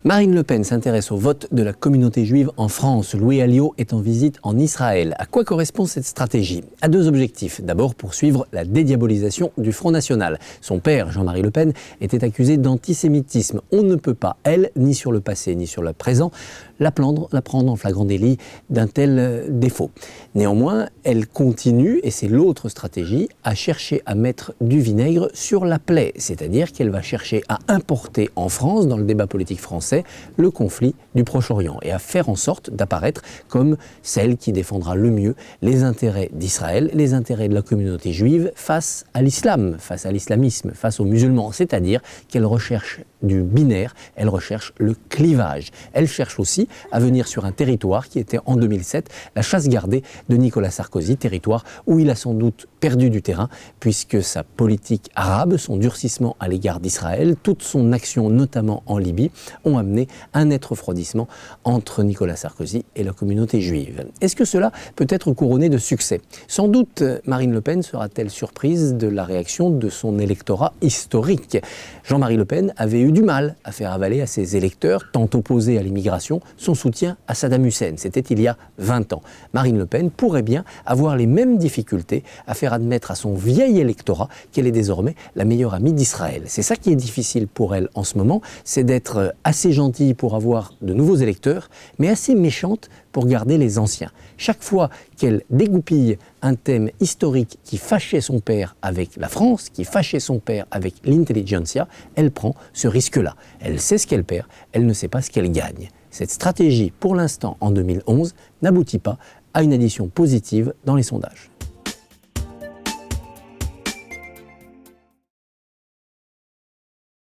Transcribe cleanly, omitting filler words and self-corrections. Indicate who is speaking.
Speaker 1: Marine Le Pen s'intéresse au vote de la communauté juive en France. Louis Alliot est en visite en Israël. À quoi correspond cette stratégie? À deux objectifs. D'abord, poursuivre la dédiabolisation du Front National. Son père, Jean-Marie Le Pen, était accusé d'antisémitisme. On ne peut pas, elle, ni sur le passé, ni sur le présent, la prendre en flagrant délit d'un tel défaut. Néanmoins, elle continue, et c'est l'autre stratégie, à chercher à mettre du vinaigre sur la plaie. C'est-à-dire qu'elle va chercher à importer en France, dans le débat politique français, le conflit du Proche-Orient et à faire en sorte d'apparaître comme celle qui défendra le mieux les intérêts d'Israël, les intérêts de la communauté juive face à l'islam, face à l'islamisme, face aux musulmans. C'est-à-dire qu'elle recherche du binaire, elle recherche le clivage. Elle cherche aussi à venir sur un territoire qui était en 2007 la chasse gardée de Nicolas Sarkozy, territoire où il a sans doute perdu du terrain puisque sa politique arabe, son durcissement à l'égard d'Israël, toute son action notamment en Libye ont amené un net refroidissement entre Nicolas Sarkozy et la communauté juive. Est-ce que cela peut être couronné de succès? Sans doute Marine Le Pen sera-t-elle surprise de la réaction de son électorat historique. Jean-Marie Le Pen avait eu du mal à faire avaler à ses électeurs, tant opposés à l'immigration, son soutien à Saddam Hussein. C'était il y a 20 ans. Marine Le Pen pourrait bien avoir les mêmes difficultés à faire admettre à son vieil électorat qu'elle est désormais la meilleure amie d'Israël. C'est ça qui est difficile pour elle en ce moment, c'est d'être assez gentille pour avoir de nouveaux électeurs, mais assez méchante pour garder les anciens. Chaque fois qu'elle dégoupille un thème historique qui fâchait son père avec la France, qui fâchait son père avec l'intelligentsia, elle prend ce risque-là. Elle sait ce qu'elle perd, elle ne sait pas ce qu'elle gagne. Cette stratégie, pour l'instant, en 2011, n'aboutit pas à une addition positive dans les sondages.